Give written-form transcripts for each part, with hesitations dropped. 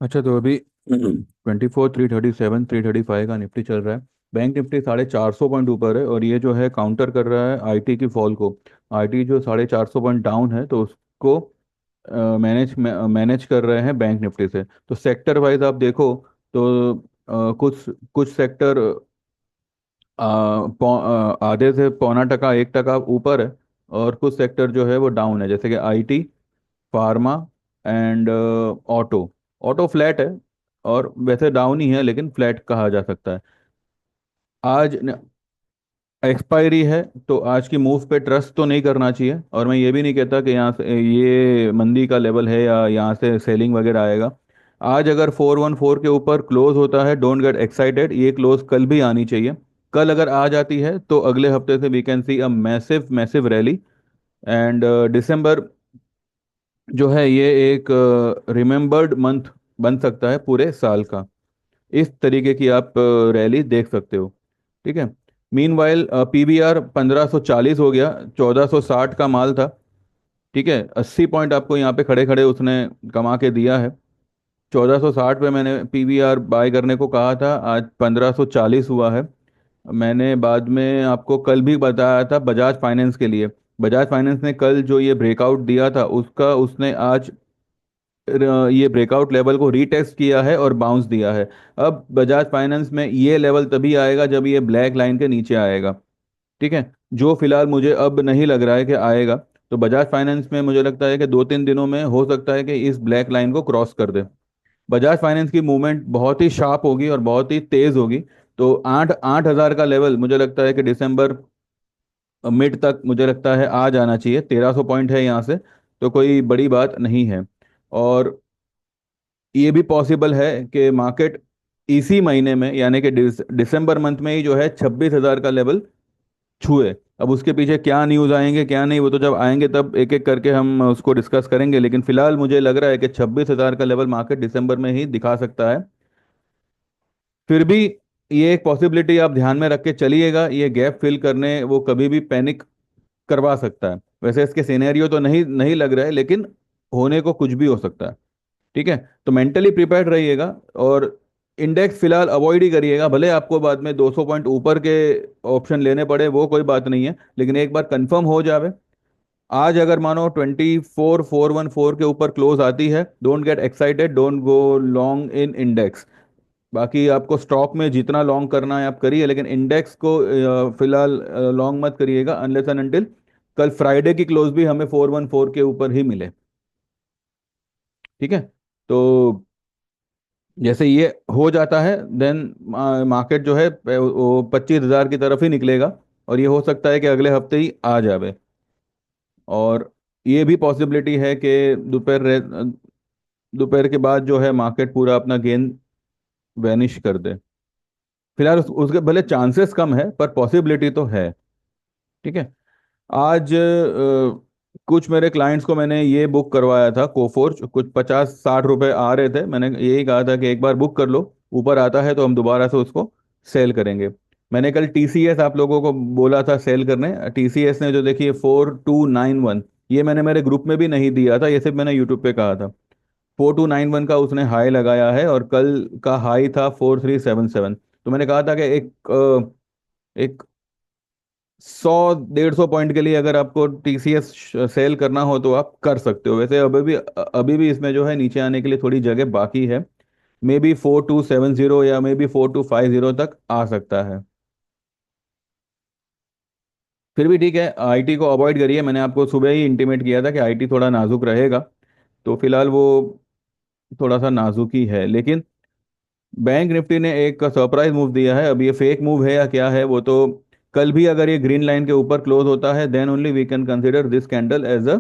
अच्छा, तो अभी 24, 337, 335 का निफ्टी चल रहा है। बैंक निफ्टी 450 पॉइंट ऊपर है, और ये जो है काउंटर कर रहा है आईटी की फॉल को। आईटी जो 450 पॉइंट डाउन है, तो उसको मैनेज कर रहे हैं बैंक निफ्टी से। तो सेक्टर वाइज आप देखो तो कुछ कुछ सेक्टर आधे से पौना टका 1 टका ऊपर है, और कुछ सेक्टर जो है वो डाउन है, जैसे कि IT, pharma and auto. Auto flat है, और वैसे डाउन ही है, लेकिन फ्लैट कहा जा सकता है। आज एक्सपायरी है, तो आज की मूव पे ट्रस्ट तो नहीं करना चाहिए, और मैं ये भी नहीं कहता कि यहाँ से ये मंदी का लेवल है या यहाँ से सेलिंग वगैरह आएगा। आज अगर 414 के ऊपर क्लोज होता है, डोंट गेट एक्साइटेड, ये क्लोज कल भी आनी चाहिए। कल अगर आ जाती है तो अगले हफ्ते से we can see a massive massive rally. And दिसंबर जो है ये एक रिमेम्बर्ड मंथ बन सकता है पूरे साल का। इस तरीके की आप रैली देख सकते हो। ठीक है। मीनवाइल पीवीआर 1540 हो गया, 1460 का माल था। ठीक है, 80 पॉइंट आपको यहाँ पे खड़े खड़े उसने कमा के दिया है। 1460 पे मैंने पीवीआर बाय करने को कहा था, आज 1540 हुआ है। मैंने बाद में आपको कल भी बताया था बजाज फाइनेंस के लिए। बजाज फाइनेंस ने कल जो ये ब्रेकआउट दिया था, उसका उसने आज ये ब्रेकआउट लेवल को रीटेस्ट किया है और बाउंस दिया है। अब बजाज फाइनेंस में ये लेवल तभी आएगा जब ये ब्लैक लाइन के नीचे आएगा। ठीक है, जो फिलहाल मुझे अब नहीं लग रहा है कि आएगा। तो बजाज फाइनेंस में मुझे लगता है कि 2-3 दिनों में हो सकता है कि इस ब्लैक लाइन को क्रॉस कर दे। बजाज फाइनेंस की मूवमेंट बहुत ही शार्प होगी और बहुत ही तेज होगी। तो 8-8 हज़ार का लेवल मुझे लगता है कि दिसंबर मिड तक मुझे लगता है आ जाना चाहिए। 1300 पॉइंट है यहाँ से, तो कोई बड़ी बात नहीं है। और ये भी पॉसिबल है कि मार्केट इसी महीने में, यानी कि दिसंबर मंथ में ही जो है 26 हज़ार का लेवल छुए। अब उसके पीछे क्या न्यूज़ आएंगे क्या नहीं, वो तो जब आएंगे तब एक एक करके हम उसको डिस्कस करेंगे, लेकिन फिलहाल मुझे लग रहा है कि 26 हज़ार का लेवल मार्केट दिसंबर में ही दिखा सकता है। फिर भी ये एक पॉसिबिलिटी आप ध्यान में रख के चलिएगा, ये गैप फिल करने वो कभी भी पैनिक करवा सकता है। वैसे इसके सिनेरियो तो नहीं नहीं लग रहा है, लेकिन होने को कुछ भी हो सकता है। ठीक है, तो मेंटली प्रिपेयर्ड रहिएगा। और इंडेक्स फिलहाल अवॉइड ही करिएगा, भले आपको बाद में 200 पॉइंट ऊपर के ऑप्शन लेने पड़े, वो कोई बात नहीं है, लेकिन एक बार कंफर्म हो जावे। आज अगर मानो 24,414 के ऊपर क्लोज आती है, don't get excited, don't go long in index. बाकी आपको स्टॉक में जितना लॉन्ग करना है आप करिए, लेकिन इंडेक्स को फिलहाल लॉन्ग मत करिएगा अनलेस एंड अनटिल कल फ्राइडे की क्लोज भी हमें 414 के ऊपर ही मिले। ठीक है, तो जैसे ये हो जाता है, देन मार्केट जो है वो 25 हज़ार की तरफ ही निकलेगा, और ये हो सकता है कि अगले हफ्ते ही आ जावे। और ये भी पॉसिबिलिटी है कि दोपहर के बाद जो है मार्केट पूरा अपना गेन वैनिश कर दे। फिलहाल उसके भले चांसेस कम है, पर पॉसिबिलिटी तो है। ठीक है। आज कुछ मेरे क्लाइंट्स को मैंने ये बुक करवाया था कोफोर्ज, कुछ 50-60 रुपए आ रहे थे, मैंने यही कहा था कि एक बार बुक कर लो, ऊपर आता है तो हम दोबारा से उसको सेल करेंगे। मैंने कल टीसीएस आप लोगों को बोला था सेल करने, टीसीएस ने जो देखिए 4291, ये मैंने मेरे ग्रुप में भी नहीं दिया था, ये सिर्फ मैंने यूट्यूब पे कहा था। 4291 का उसने हाई लगाया है, और कल का हाई था 4377। तो मैंने कहा था कि एक 100-150 पॉइंट के लिए अगर आपको टीसीएस सेल करना हो तो आप कर सकते हो। वैसे अभी भी इसमें जो है नीचे आने के लिए थोड़ी जगह बाकी है। मे बी 4270 या मे बी 4250 तक आ सकता है। फिर भी ठीक है, आईटी को अवॉइड करिए, मैंने आपको सुबह ही इंटीमेट किया था कि आईटी थोड़ा नाजुक रहेगा। तो फिलहाल वो थोड़ा सा नाजुक ही है, लेकिन बैंक निफ्टी ने एक सरप्राइज मूव दिया है। अब ये फेक मूव है या क्या है वो तो, कल भी अगर ये ग्रीन लाइन के ऊपर क्लोज होता है, then only we can consider this candle as a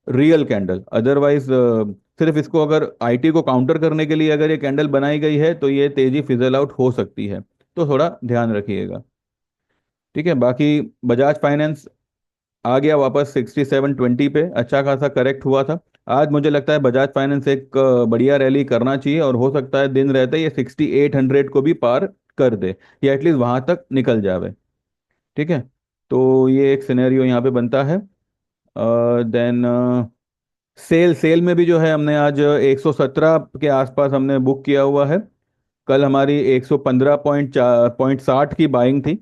real candle. Otherwise सिर्फ इसको अगर आईटी को काउंटर करने के लिए अगर ये कैंडल बनाई गई है, तो ये तेजी फिजल आउट हो सकती है। तो थोड़ा ध्यान रखिएगा। ठीक है, बाकी बजाज फाइनेंस आ गया वापस 6720 पे, अच्छा खासा करेक्ट हुआ था। आज मुझे लगता है बजाज फाइनेंस एक बढ़िया रैली करना चाहिए, और हो सकता है दिन रहते ये 6800 को भी पार कर दे, या एटलीस्ट वहां तक निकल जावे। ठीक है, तो ये एक सिनेरियो यहाँ पे बनता है। देन सेल सेल में भी जो है हमने आज 117 के आसपास हमने बुक किया हुआ है। कल हमारी 115 पॉइंट 60 की बाइंग थी।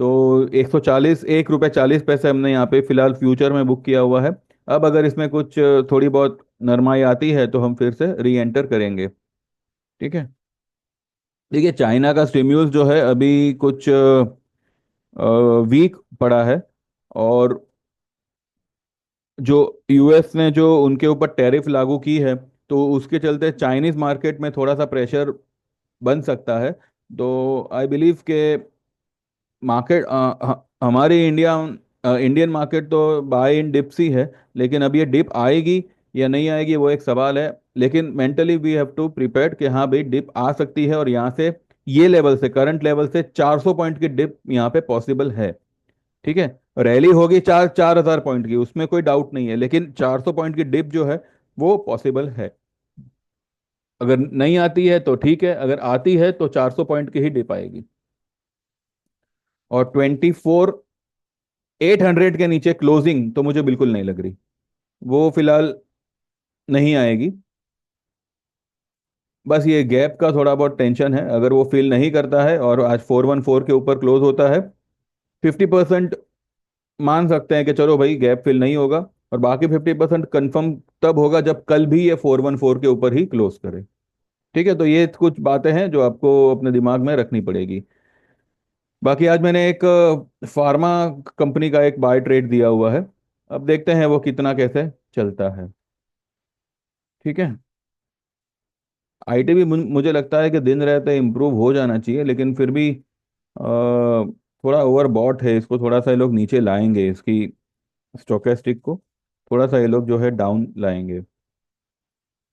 तो 140, ₹1.40 हमने यहाँ पे फिलहाल फ्यूचर में बुक किया हुआ है। अब अगर इसमें कुछ थोड़ी बहुत नरमाई आती है तो हम फिर से री एंटर करेंगे। ठीक है। देखिए, चाइना का स्टिम्यूल्स जो है अभी कुछ वीक पड़ा है। और जो यूएस ने जो उनके ऊपर टैरिफ लागू की है, तो उसके चलते चाइनीज मार्केट में थोड़ा सा प्रेशर बन सकता है। तो आई बिलीव के मार्केट हमारी इंडियन मार्केट तो बाय इन डिप्स ही है। लेकिन अब ये डिप आएगी या नहीं आएगी वो एक सवाल है। लेकिन mentally we have to prepare कि हाँ भाई, डिप आ सकती है, और यहाँ से ये लेवल से, करंट लेवल से 400 पॉइंट की डिप यहाँ पे पॉसिबल है। ठीक है। रैली होगी 4,000 पॉइंट की, उसमें कोई डाउट नहीं है, लेकिन 400 पॉइंट की डिप जो है वो पॉसिबल है। अगर नहीं आती है तो ठीक है, अगर आती है तो 400 पॉइंट की ही डिप आएगी। और 24,800 के नीचे क्लोजिंग तो मुझे बिल्कुल नहीं लग रही, वो फिलहाल नहीं आएगी। बस ये गैप का थोड़ा बहुत टेंशन है, अगर वो फिल नहीं करता है और आज 414 के ऊपर क्लोज होता है, 50% मान सकते हैं कि चलो भाई गैप फिल नहीं होगा। और बाकी 50% कंफर्म तब होगा जब कल भी ये 414 के ऊपर ही क्लोज करे। ठीक है। तो ये कुछ बातें हैं जो आपको अपने दिमाग में रखनी पड़ेगी। बाकी आज मैंने एक फार्मा कंपनी का एक बाय ट्रेड दिया हुआ है। अब देखते हैं वो कितना कैसे चलता है। ठीक है। आईटी भी मुझे लगता है कि दिन रहते इम्प्रूव हो जाना चाहिए, लेकिन फिर भी थोड़ा ओवर बॉट है, इसको थोड़ा सा ये लोग नीचे लाएंगे, इसकी स्टोकेस्टिक को थोड़ा सा ये लोग जो है डाउन लाएंगे।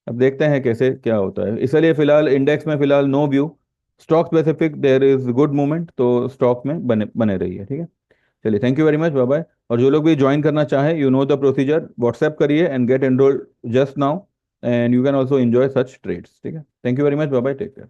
अब देखते हैं कैसे क्या होता है। इसलिए फिलहाल इंडेक्स में फिलहाल no view. Stock specific there is good movement, तो स्टॉक में बने बने रहिए। ठीक है। चलिए, thank you very much, bye bye. और जो लोग भी ज्वाइन करना चाहें, you know the procedure, WhatsApp करिए and get enrolled just now, and you can also enjoy such trades. ठीक है। Thank you very much, bye bye, take care.